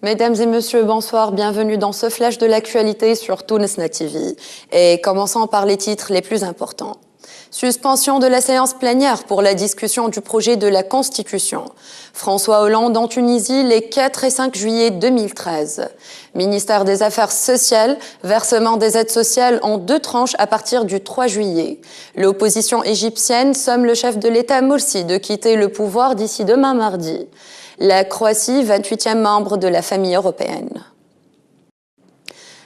Mesdames et messieurs, bonsoir, bienvenue dans ce flash de l'actualité sur Tounesna TV. Et commençons par les titres les plus importants. Suspension de la séance plénière pour la discussion du projet de la Constitution. François Hollande en Tunisie les 4 et 5 juillet 2013. Ministère des Affaires sociales, versement des aides sociales en 2 tranches à partir du 3 juillet. L'opposition égyptienne somme le chef de l'État Morsi de quitter le pouvoir d'ici demain mardi. La Croatie, 28e membre de la famille européenne.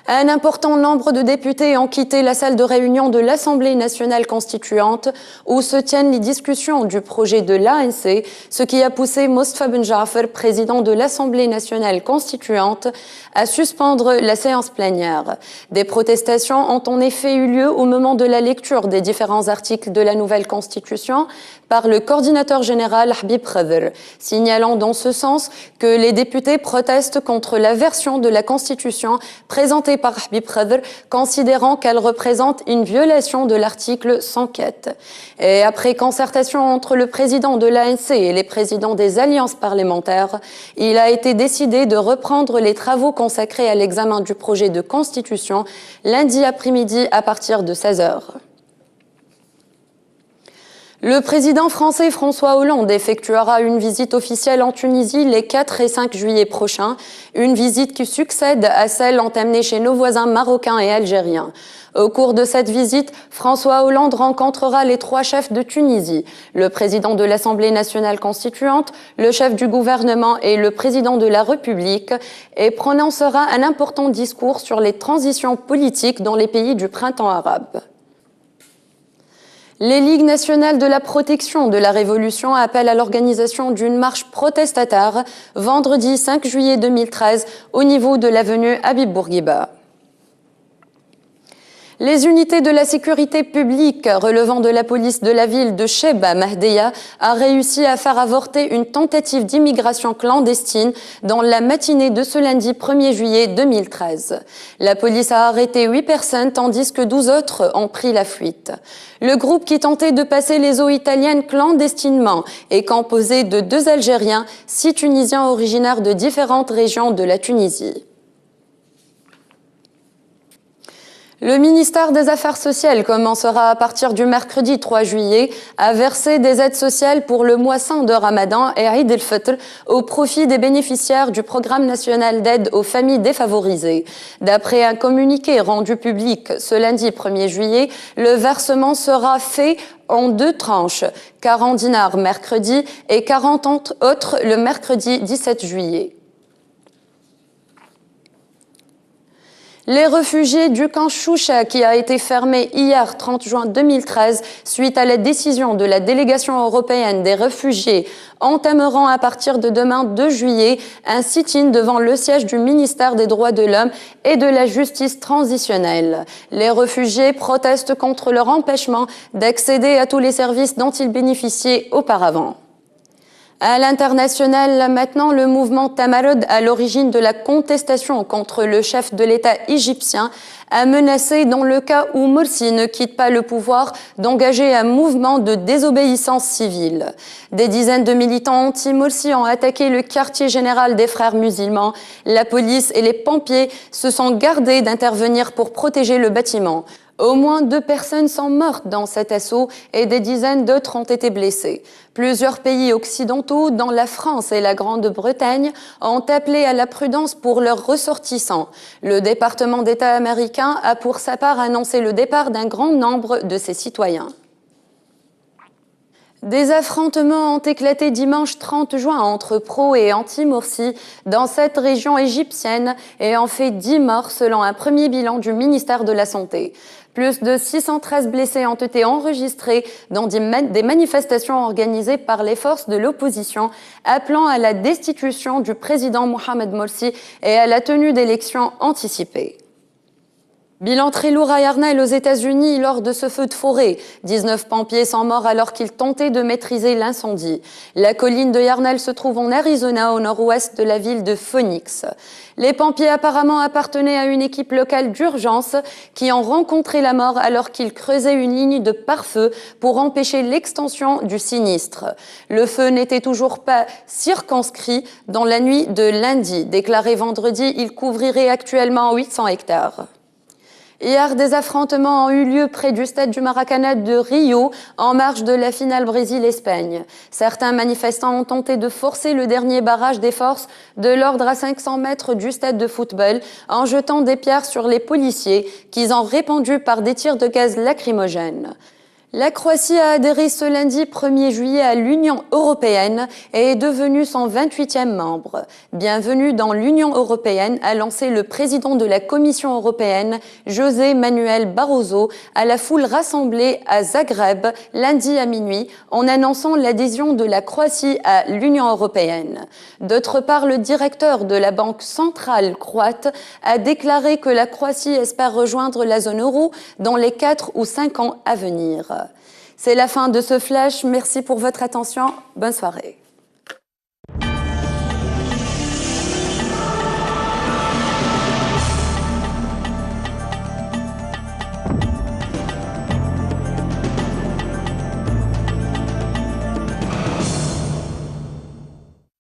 Un important nombre de députés ont quitté la salle de réunion de l'Assemblée nationale constituante où se tiennent les discussions du projet de l'ANC, ce qui a poussé Mostafa Ben Jaffer, président de l'Assemblée nationale constituante, à suspendre la séance plénière. Des protestations ont en effet eu lieu au moment de la lecture des différents articles de la nouvelle constitution par le coordinateur général Habib Khadr, signalant dans ce sens que les députés protestent contre la version de la constitution présentée par Habib Khadr, considérant qu'elle représente une violation de l'article 104. Et après concertation entre le président de l'ANC et les présidents des alliances parlementaires, il a été décidé de reprendre les travaux consacrés à l'examen du projet de constitution lundi après-midi à partir de 16h. Le président français François Hollande effectuera une visite officielle en Tunisie les 4 et 5 juillet prochains, une visite qui succède à celle entamée chez nos voisins marocains et algériens. Au cours de cette visite, François Hollande rencontrera les 3 chefs de Tunisie, le président de l'Assemblée nationale constituante, le chef du gouvernement et le président de la République, et prononcera un important discours sur les transitions politiques dans les pays du printemps arabe. Les Ligues nationales de la protection de la Révolution appellent à l'organisation d'une marche protestataire vendredi 5 juillet 2013 au niveau de l'avenue Habib Bourguiba. Les unités de la sécurité publique relevant de la police de la ville de Cheba Mahdeya a réussi à faire avorter une tentative d'immigration clandestine dans la matinée de ce lundi 1er juillet 2013. La police a arrêté 8 personnes tandis que 12 autres ont pris la fuite. Le groupe qui tentait de passer les eaux italiennes clandestinement est composé de 2 Algériens, 6 Tunisiens originaires de différentes régions de la Tunisie. Le ministère des Affaires sociales commencera à partir du mercredi 3 juillet à verser des aides sociales pour le mois saint de Ramadan et Eid el-Fitr au profit des bénéficiaires du programme national d'aide aux familles défavorisées. D'après un communiqué rendu public ce lundi 1er juillet, le versement sera fait en 2 tranches, 40 dinars mercredi et 40 autres le mercredi 17 juillet. Les réfugiés du camp Choucha, qui a été fermé hier 30 juin 2013 suite à la décision de la délégation européenne des réfugiés, entameront à partir de demain 2 juillet un sit-in devant le siège du ministère des Droits de l'Homme et de la Justice transitionnelle. Les réfugiés protestent contre leur empêchement d'accéder à tous les services dont ils bénéficiaient auparavant. À l'international, maintenant, le mouvement Tamarod, à l'origine de la contestation contre le chef de l'État égyptien, a menacé, dans le cas où Morsi ne quitte pas le pouvoir, d'engager un mouvement de désobéissance civile. Des dizaines de militants anti-Morsi ont attaqué le quartier général des Frères musulmans. La police et les pompiers se sont gardés d'intervenir pour protéger le bâtiment. Au moins 2 personnes sont mortes dans cet assaut et des dizaines d'autres ont été blessées. Plusieurs pays occidentaux, dont la France et la Grande-Bretagne, ont appelé à la prudence pour leurs ressortissants. Le département d'État américain a pour sa part annoncé le départ d'un grand nombre de ses citoyens. Des affrontements ont éclaté dimanche 30 juin entre pro et anti-Morsi dans cette région égyptienne et ont fait 10 morts selon un premier bilan du ministère de la Santé. Plus de 613 blessés ont été enregistrés dans des manifestations organisées par les forces de l'opposition, appelant à la destitution du président Mohamed Morsi et à la tenue d'élections anticipées. Bilan très lourd à Yarnell aux États-Unis lors de ce feu de forêt. 19 pompiers sont morts alors qu'ils tentaient de maîtriser l'incendie. La colline de Yarnell se trouve en Arizona, au nord-ouest de la ville de Phoenix. Les pompiers apparemment appartenaient à une équipe locale d'urgence qui ont rencontré la mort alors qu'ils creusaient une ligne de pare-feu pour empêcher l'extension du sinistre. Le feu n'était toujours pas circonscrit dans la nuit de lundi. Déclaré vendredi, il couvrirait actuellement 800 hectares. Hier, des affrontements ont eu lieu près du stade du Maracanã de Rio, en marge de la finale Brésil-Espagne. Certains manifestants ont tenté de forcer le dernier barrage des forces de l'ordre à 500 mètres du stade de football, en jetant des pierres sur les policiers, qu'ils ont répandu par des tirs de gaz lacrymogènes. La Croatie a adhéré ce lundi 1er juillet à l'Union européenne et est devenue son 28e membre. Bienvenue dans l'Union européenne, a lancé le président de la Commission européenne, José Manuel Barroso, à la foule rassemblée à Zagreb lundi à minuit, en annonçant l'adhésion de la Croatie à l'Union européenne. D'autre part, le directeur de la Banque centrale croate a déclaré que la Croatie espère rejoindre la zone euro dans les 4 ou 5 ans à venir. C'est la fin de ce flash. Merci pour votre attention. Bonne soirée.